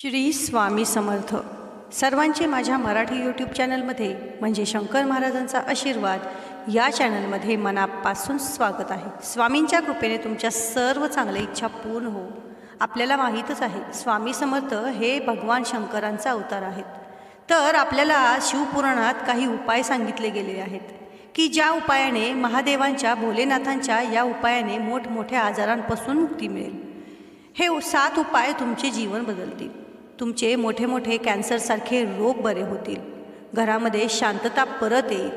श्री स्वामी समर्थ. सर्वांचे माझ्या मराठी यूट्यूब चॅनलमध्ये म्हणजे शंकर महाराजांचा आशीर्वाद या चॅनलमध्ये मनापासून स्वागत आहे. स्वामींच्या कृपेने तुमच्या सर्व चांगल्या इच्छा पूर्ण हो. आपल्याला माहीतच आहे स्वामी समर्थ हे भगवान शंकरांचा अवतार आहेत. तर आपल्याला आज शिवपुराणात काही उपाय सांगितले गेलेले आहेत की ज्या उपायाने महादेवांच्या भोलेनाथांच्या या उपायाने मोठमोठ्या आजारांपासून मुक्ती मिळेल. हे 7 उपाय तुमचे जीवन बदलतील. तुमचे मोठे मोठे कॅन्सरसारखे रोग बरे होतील. घरामध्ये शांतता परत येईल.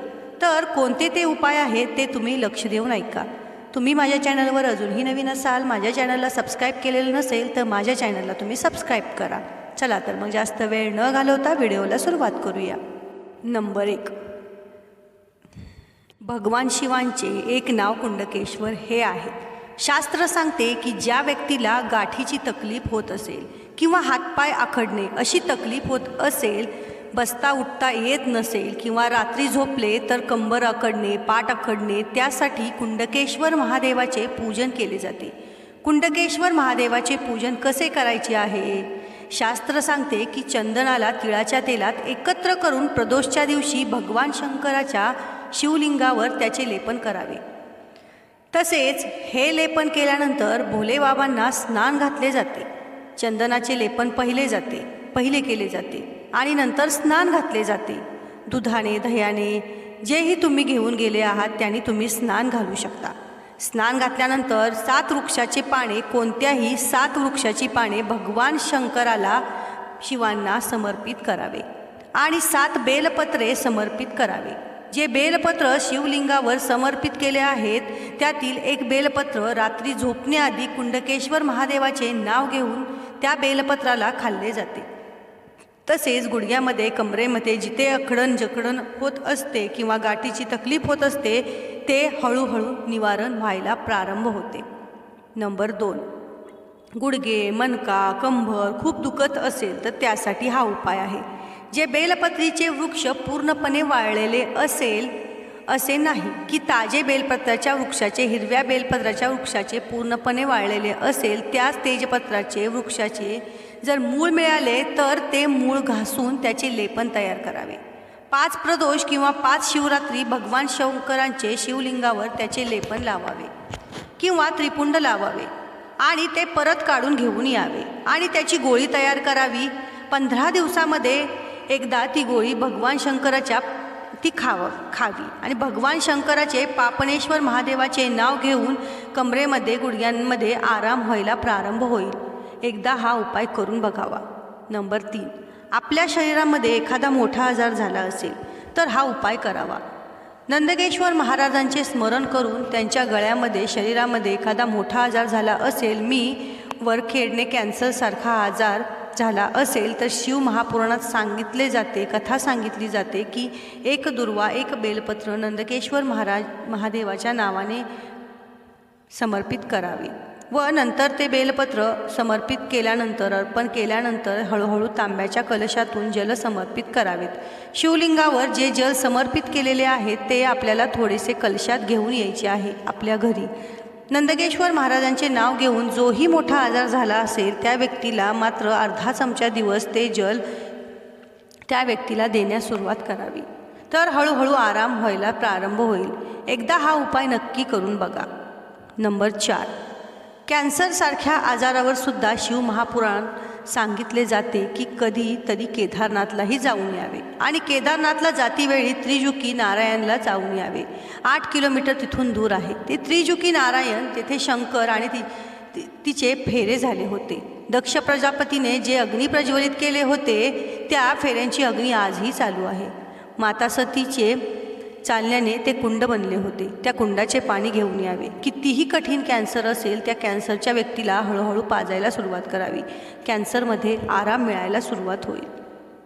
तर कोणते ते उपाय आहेत ते तुम्ही लक्ष देऊन ऐका. तुम्ही माझ्या चॅनलवर अजूनही नवीन असाल, माझ्या चॅनलला सबस्क्राईब केलेलं नसेल तर माझ्या चॅनलला तुम्ही सबस्क्राईब करा. चला तर मग जास्त वेळ न घालवता व्हिडिओला सुरुवात करूया. नंबर 1, भगवान शिवांचे एक नाव कुंडकेश्वर हे आहे. शास्त्र सांगते की ज्या व्यक्तीला गाठीची तकलीफ होत असेल किंवा हातपाय आखडणे अशी तकलीफ होत असेल, बसता उठता येत नसेल किंवा रात्री झोपले तर कंबर आखडणे, पाठ आखडणे, त्यासाठी कुंडकेश्वर महादेवाचे पूजन केले जाते. कुंडकेश्वर महादेवाचे पूजन कसे करायचे आहे? शास्त्र सांगते की चंदनाला तिळाच्या तेलात एकत्र करून प्रदोषच्या दिवशी भगवान शंकराच्या शिवलिंगावर त्याचे लेपन करावे. तसेच हे लेपन केल्यानंतर भोलेबाबांना स्नान घातले जाते. चंदनाचे लेपन पहिले केले जाते आणि नंतर स्नान घातले जाते. दुधाने, दह्याने, जेही तुम्ही घेऊन गेले आहात त्याने तुम्ही स्नान घालू शकता. स्नान घातल्यानंतर 7 वृक्षाचे पाने, कोणत्याही 7 वृक्षाची पाने भगवान शंकराला शिवांना समर्पित करावे आणि 7 बेलपत्रे समर्पित करावे. जे बेलपत्र शिवलिंगावर समर्पित केले आहेत त्यातील एक बेलपत्र रात्री झोपण्याआधी कुंडकेश्वर महादेवाचे नाव घेऊन त्या बेलपत्राला खाल्ले जाते. तसेच गुडघ्यामध्ये, कमरेमध्ये जिथे अखडण जखडण होत असते किंवा गाठीची तकलीफ होत असते ते हळूहळू निवारण व्हायला प्रारंभ होते. नंबर 2, गुडघे, मणका, कंबर खूप दुखत असेल तर त्यासाठी हा उपाय आहे. जे बेलपत्रीचे वृक्ष पूर्णपणे वाळलेले असेल, असे नाही की ताजे बेलपत्राच्या वृक्षाचे, हिरव्या बेलपत्राच्या वृक्षाचे पूर्णपणे वाळलेले असेल, त्याच तेजपत्राचे वृक्षाचे जर मूळ मिळाले तर ते मूळ घासून त्याचे लेपन तयार करावे. 5 प्रदोष किंवा 5 शिवरात्री भगवान शंकरांचे शिवलिंगावर त्याचे लेपन लावावे किंवा त्रिपुंड लावावे आणि ते परत काढून घेऊन यावे आणि त्याची गोळी तयार करावी. 15 दिवसामध्ये एकदा ती गोळी भगवान शंकराच्या खावी आणि भगवान शंकराचे पापणेश्वर महादेवाचे नाव घेऊन कमरेमध्ये, गुडघ्यांमध्ये आराम व्हायला प्रारंभ होईल. एकदा हा उपाय करून बघावा. नंबर 3, आपल्या शरीरामध्ये एखादा मोठा आजार झाला असेल तर हा उपाय करावा. नंदकेश्वर महाराजांचे स्मरण करून त्यांच्या गळ्यामध्ये, शरीरामध्ये एखादा मोठा आजार झाला असेल, वरखेडणे, कॅन्सरसारखा आजार झाला असेल तर शिव महापुराणात सांगितले जाते, कथा सांगितली जाते की एक दुर्वा, एक बेलपत्र नंदकेश्वर महादेवाच्या नावाने समर्पित करावे व नंतर ते बेलपत्र समर्पित केल्यानंतर, अर्पण केल्यानंतर हळूहळू तांब्याच्या कलशातून जल समर्पित करावेत. शिवलिंगावर जे जल समर्पित केलेले आहे ते आपल्याला थोडेसे कलशात घेऊन यायचे आहे आपल्या घरी. नंदकेश्वर महाराजांचे नाव घेऊन जोही मोठा आजार झाला असेल त्या व्यक्तीला मात्र अर्धा चमचा दिवस ते जल त्या व्यक्तीला देण्यास सुरुवात करावी. तर हळूहळू आराम व्हायला प्रारंभ होईल. एकदा हा उपाय नक्की करून बघा. नंबर 4, कॅन्सरसारख्या आजारावर सुद्धा शिव महापुराण सांगितले जाते की कधीतरी केदारनाथलाही जाऊन यावे आणि केदारनाथला जातीवेळी त्रिजुकी नारायणला जाऊन यावे. 8 किलोमीटर तिथून दूर आहे ते त्रिजुकी नारायण. तेथे शंकर आणि तिचे फेरे झाले होते. दक्ष प्रजापतीने जे अग्नी प्रज्वलित केले होते त्या फेऱ्यांची अग्नी आजही चालू आहे. माता सतीचे चालण्याने ते कुंड बनले होते. त्या कुंडाचे पाणी घेऊन यावे. कितीही कठीण कॅन्सर असेल त्या कॅन्सरच्या व्यक्तीला हळूहळू पाजायला सुरुवात करावी. कॅन्सरमध्ये आराम मिळायला सुरुवात होईल.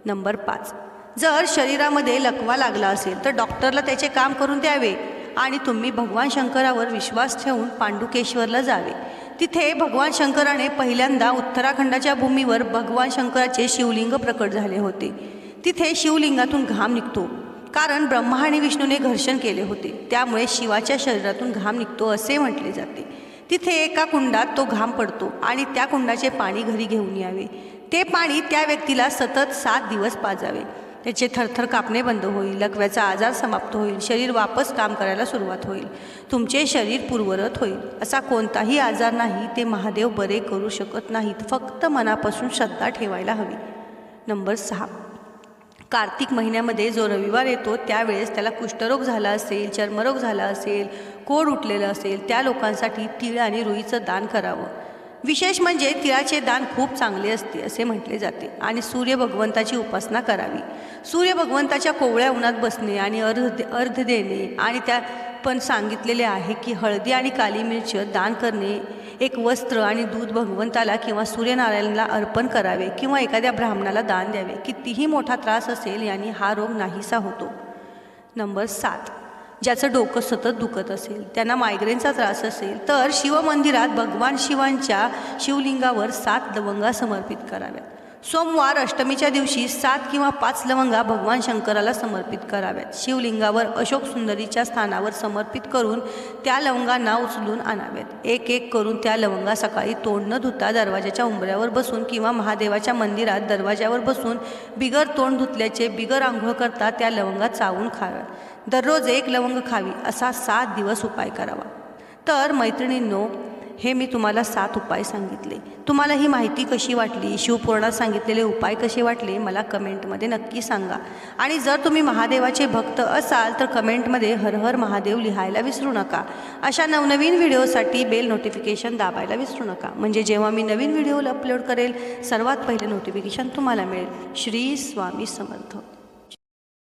नंबर 5, जर शरीरामध्ये लकवा लागला असेल तर डॉक्टरला त्याचे काम करून द्यावे आणि तुम्ही भगवान शंकरावर विश्वास ठेवून पांडुकेश्वरला जावे. तिथे भगवान शंकराने पहिल्यांदा उत्तराखंडाच्या भूमीवर भगवान शंकराचे शिवलिंग प्रकट झाले होते. तिथे शिवलिंगातून घाम निघतो कारण ब्रह्मा आणि विष्णूने घर्षण केले होते, त्यामुळे शिवाच्या शरीरातून घाम निघतो असे म्हटले जाते. तिथे एका कुंडात तो घाम पडतो आणि त्या कुंडाचे पाणी घरी घेऊन यावे. ते पाणी त्या व्यक्तीला सतत 7 दिवस पाजावे. त्याचे थरथर कापणे बंद होईल, लकव्याचा आजार समाप्त होईल, शरीर वापस काम करायला सुरुवात होईल, तुमचे शरीर पूर्वरत होईल. असा कोणताही आजार नाही ते महादेव बरे करू शकत नाहीत. फक्त मनापासून श्रद्धा ठेवायला हवी. नंबर 6, कार्तिक महिन्यामध्ये जो रविवार येतो त्यावेळेस त्याला कुष्ठरोग झाला असेल, चर्मरोग झाला असेल, कोड उठलेलं असेल, त्या लोकांसाठी तीळ आणि रुईचं दान करावं. विशेष म्हणजे तिळाचे दान खूप चांगले असते असे म्हटले जाते. आणि सूर्य भगवंताची उपासना करावी. सूर्य भगवंताच्या कोवळ्या उन्हात बसणे आणि अर्घ देणे. आणि त्या पण सांगितलेले आहे की हळदी आणि काली मिरच दान करणे, एक वस्त्र आणि दूध भगवंताला किंवा सूर्यनारायणाला अर्पण करावे किंवा एखाद्या ब्राह्मणाला दान द्यावे. कितीही मोठा त्रास असेल याने हा रोग नाहीसा होतो. नंबर 7, ज्याचं डोकं सतत दुखत असेल, त्यांना मायग्रेनचा त्रास असेल तर शिवमंदिरात भगवान शिवांच्या शिवलिंगावर 7 लवंगा समर्पित कराव्यात. सोमवार अष्टमीच्या दिवशी 7 किंवा 5 लवंगा भगवान शंकराला समर्पित कराव्यात. शिवलिंगावर अशोक सुंदरीच्या स्थानावर समर्पित करून त्या लवंगांना उचलून आणाव्यात. एक एक करून त्या लवंगा सकाळी तोंड न धुता दरवाजाच्या उंबऱ्यावर बसून किंवा महादेवाच्या मंदिरात दरवाजावर बसून बिगर तोंड धुतल्याचे बिगर आंघोळ करता त्या लवंगा चावून खाव्यात. दररोज 1 लवंग खावी. असा 7 दिवस उपाय करावा. तर मैत्रिणींनो, हे मी तुम्हाला 7 उपाय सांगितले. तुम्हाला ही माहिती कशी वाटली, शिवपुराणात सांगितलेले उपाय कसे वाटले मला कमेंटमध्ये नक्की सांगा. आणि जर तुम्ही महादेवाचे भक्त असाल तर कमेंटमध्ये हर हर महादेव लिहायला विसरू नका. अशा नवनवीन व्हिडिओसाठी बेल नोटिफिकेशन दाबायला विसरू नका, म्हणजे जेव्हा मी नवीन व्हिडिओ अपलोड करेल सर्वात पहिले नोटिफिकेशन तुम्हाला मिळेल. श्री स्वामी समर्थ.